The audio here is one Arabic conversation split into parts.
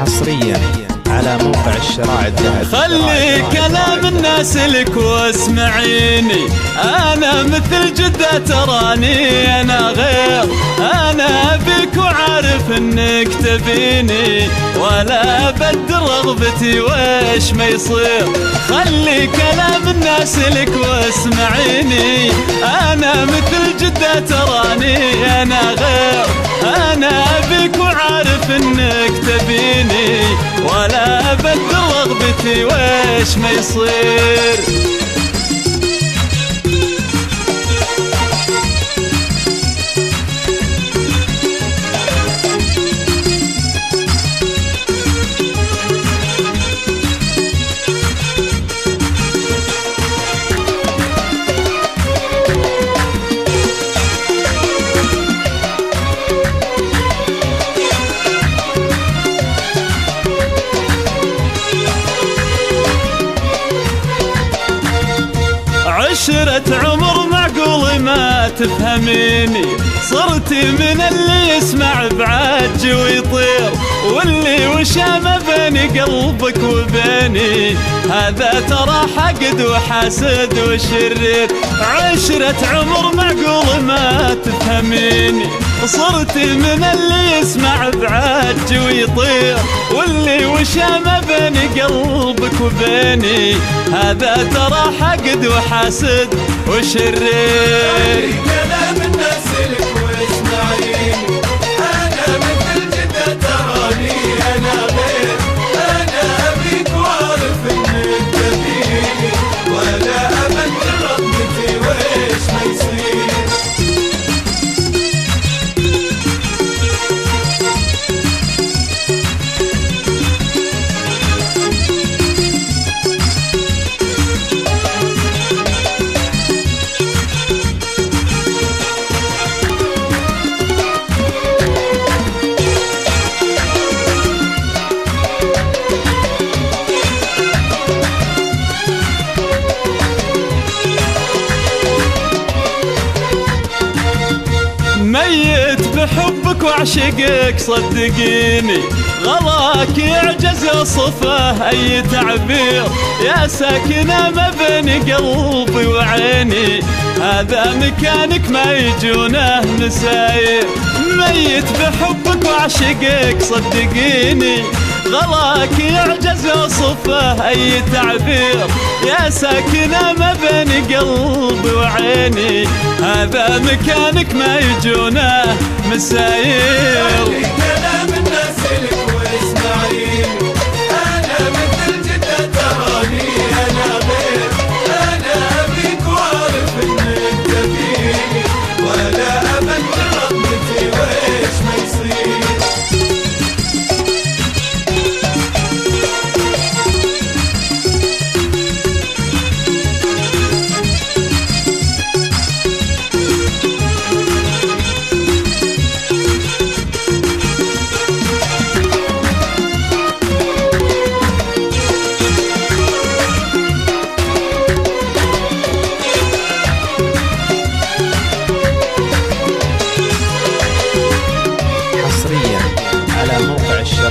حصريا على موقع الشراع الذهبي. خلي كلام الناس لك واسمعيني، انا مثل جدة تراني انا غير، انا بك وعارف انك تبيني، ولا ابدل رغبتي ويش ما يصير. خلي كلام الناس لك واسمعيني، انا مثل جدة تراني انا غير، انا بك وعارف انك تبيني، ولا ابدل رغبتي ويش ما يصير. عشرة عمر معقول ما تفهميني، صرتي من اللي يسمع بعج ويطير، واللي وشام بين قلبك وبيني، هذا ترى حقد وحاسد وشرير. عشرة عمر معقول ما تفهميني، صرتي من اللي يسمع بعج ويطير، واللي وشام بين قلبك وبيني، هذا ترى حقد وحاسد وشرير. كلام الناس لك واسمعيني، انا مثل جدة تراني انا غير، انا ابيك وعارف انك تبيني، ولا ابدل رغبتي ويش ما يصير. ميت بحبك وعشقك صدقيني، غلاك يعجز يوصفه اي تعبير، يا ساكنة ما بين قلبي وعيني، هذا مكانك ما يجونه مساير. ميت بحبك وعشقك صدقيني، غلاك يعجز يوصفه اي تعبير، يا ساكنة ما بين قلبي وعيني، هذا مكانك ما يجونه مساير. كلام الناس لك واسمعيني، انا مثل جدة تراني انا غير، انا ابيك وعارف انك تبيني، ولا ابدل رغبتي ويش ما يصير.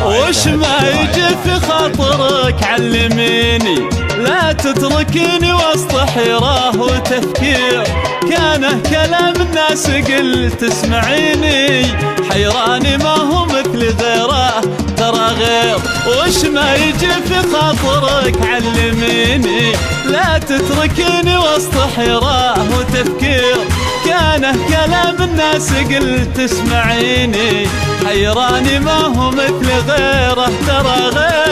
وش ما يجي في خاطرك علميني، لا تتركيني وسط حيرة وتفكير، كانه كلام الناس قلت اسمعيني، حيراني ما هو مثل غيره ترى غير. وش ما يجي في خاطرك علميني، لا تتركيني وسط حيرة وتفكير، كانه كلام الناس قلت اسمعيني، حيراني ما هو مثل غيره ترى غير.